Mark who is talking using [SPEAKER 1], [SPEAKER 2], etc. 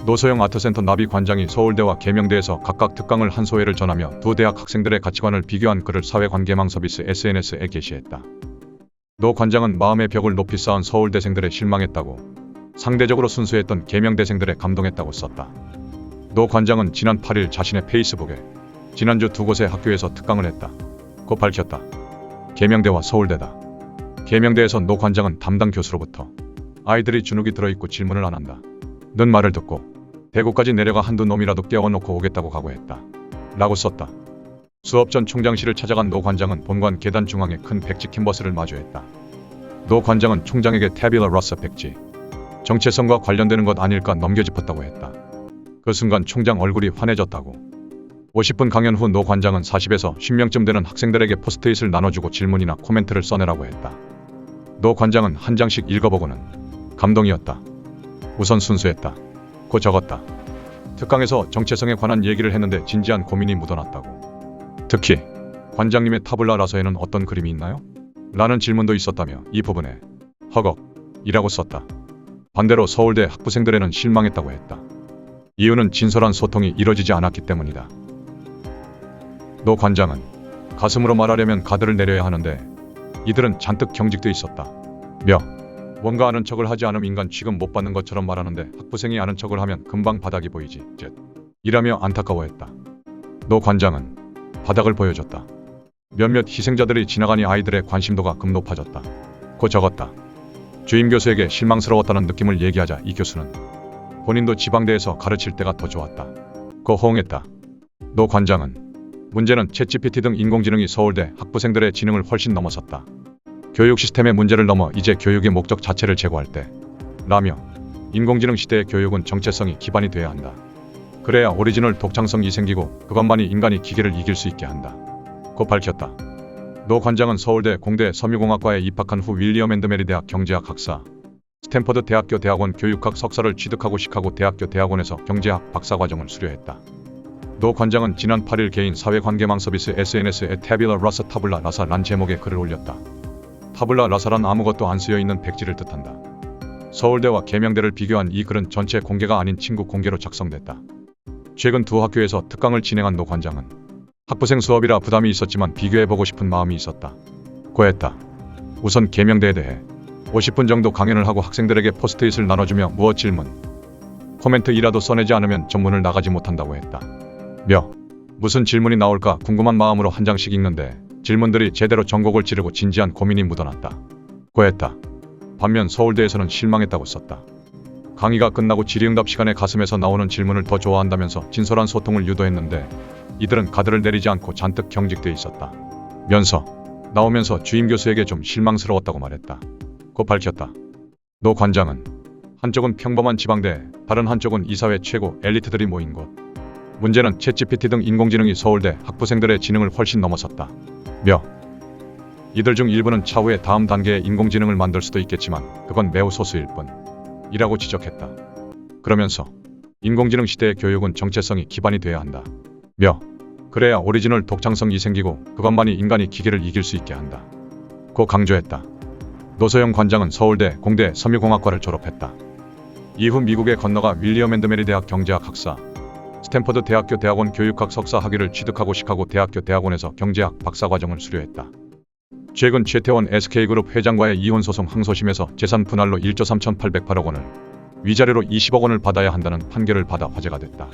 [SPEAKER 1] 노소영 아트센터 나비 관장이 서울대와 계명대에서 각각 특강을 한 소회를 전하며 두 대학 학생들의 가치관을 비교한 글을 사회관계망 서비스 SNS에 게시했다. 노 관장은 마음의 벽을 높이 쌓은 서울대생들에 실망했다고, 상대적으로 순수했던 계명대생들에 감동했다고 썼다. 노 관장은 지난 8일 자신의 페이스북에 지난주 두 곳의 학교에서 특강을 했다고 밝혔다. 계명대와 서울대다. 계명대에서 노 관장은 담당 교수로부터 아이들이 주눅이 들어있고 질문을 안 한다 는 말을 듣고 대구까지 내려가 한두 놈이라도 깨워놓고 오겠다고 각오했다 라고 썼다. 수업 전 총장실을 찾아간 노 관장은 본관 계단 중앙에 큰 백지 캔버스를 마주했다. 노 관장은 총장에게 태빌라 러서 백지, 정체성과 관련되는 것 아닐까 넘겨짚었다고 했다. 그 순간 총장 얼굴이 환해졌다고. 50분 강연 후 노 관장은 40에서 10명쯤 되는 학생들에게 포스트잇을 나눠주고 질문이나 코멘트를 써내라고 했다. 노 관장은 한 장씩 읽어보고는 감동이었다. 우선 순수했다 고 적었다. 특강에서 정체성에 관한 얘기를 했는데 진지한 고민이 묻어났다고. 특히 관장님의 타블라 라서에는 어떤 그림이 있나요? 라는 질문도 있었다며 이 부분에 허걱 이라고 썼다. 반대로 서울대 학부생들에는 실망했다고 했다. 이유는 진솔한 소통이 이뤄지지 않았기 때문이다. 노 관장은 가슴으로 말하려면 가드를 내려야 하는데 이들은 잔뜩 경직돼 있었다 며 뭔가 아는 척을 하지 않음 인간 취급 못 받는 것처럼 말하는데 학부생이 아는 척을 하면 금방 바닥이 보이지 이라며 안타까워했다. 노 관장은 바닥을 보여줬다. 몇몇 희생자들이 지나가니 아이들의 관심도가 급 높아졌다 고 적었다. 주임 교수에게 실망스러웠다는 느낌을 얘기하자 이 교수는 본인도 지방대에서 가르칠 때가 더 좋았다 고 호응했다. 노 관장은 문제는 챗GPT 등 인공지능이 서울대 학부생들의 지능을 훨씬 넘어섰다. 교육 시스템의 문제를 넘어 이제 교육의 목적 자체를 제고할 때 라며 인공지능 시대의 교육은 정체성이 기반이 돼야 한다. 그래야 오리지널 독창성이 생기고 그것만이 인간이 기계를 이길 수 있게 한다 고 밝혔다. 노 관장은 서울대 공대 섬유공학과에 입학한 후 윌리엄 앤드 메리 대학 경제학 학사, 스탠퍼드 대학교 대학원 교육학 석사를 취득하고 시카고 대학교 대학원에서 경제학 박사과정을 수료했다. 노 관장은 지난 8일 개인 사회관계망 서비스 SNS에 태빌라 러서 타블라 라사란 제목의 글을 올렸다. 타블라 라사란 아무것도 안 쓰여있는 백지를 뜻한다. 서울대와 계명대를 비교한 이 글은 전체 공개가 아닌 친구 공개로 작성됐다. 최근 두 학교에서 특강을 진행한 노 관장은 학부생 수업이라 부담이 있었지만 비교해보고 싶은 마음이 있었다 고 했다. 우선 계명대에 대해 50분 정도 강연을 하고 학생들에게 포스트잇을 나눠주며 무엇 질문, 코멘트이라도 써내지 않으면 전문을 나가지 못한다고 했다 며 무슨 질문이 나올까 궁금한 마음으로 한 장씩 읽는데 질문들이 제대로 전곡을 찌르고 진지한 고민이 묻어났다 고 했다. 반면 서울대에서는 실망했다고 썼다. 강의가 끝나고 질의응답 시간에 가슴에서 나오는 질문을 더 좋아한다면서 진솔한 소통을 유도했는데 이들은 가드를 내리지 않고 잔뜩 경직돼 있었다 면서 나오면서 주임 교수에게 좀 실망스러웠다고 말했다 고 밝혔다. 노 관장은 한쪽은 평범한 지방대, 다른 한쪽은 이사회 최고 엘리트들이 모인 곳. 문제는 챗GPT 등 인공지능이 서울대 학부생들의 지능을 훨씬 넘어섰다 며 이들 중 일부는 차후에 다음 단계의 인공지능을 만들 수도 있겠지만 그건 매우 소수일 뿐 이라고 지적했다. 그러면서 인공지능 시대의 교육은 정체성이 기반이 돼야 한다 며 그래야 오리지널 독창성이 생기고 그것만이 인간이 기계를 이길 수 있게 한다 고 강조했다. 노소영 관장은 서울대 공대 섬유공학과를 졸업했다. 이후 미국에 건너가 윌리엄 앤드 메리 대학 경제학 학사, 스탠퍼드 대학교 대학원 교육학 석사 학위를 취득하고 시카고 대학교 대학원에서 경제학 박사과정을 수료했다. 최근 최태원 SK그룹 회장과의 이혼 소송 항소심에서 재산 분할로 1조 3,808억 원을, 위자료로 20억 원을 받아야 한다는 판결을 받아 화제가 됐다.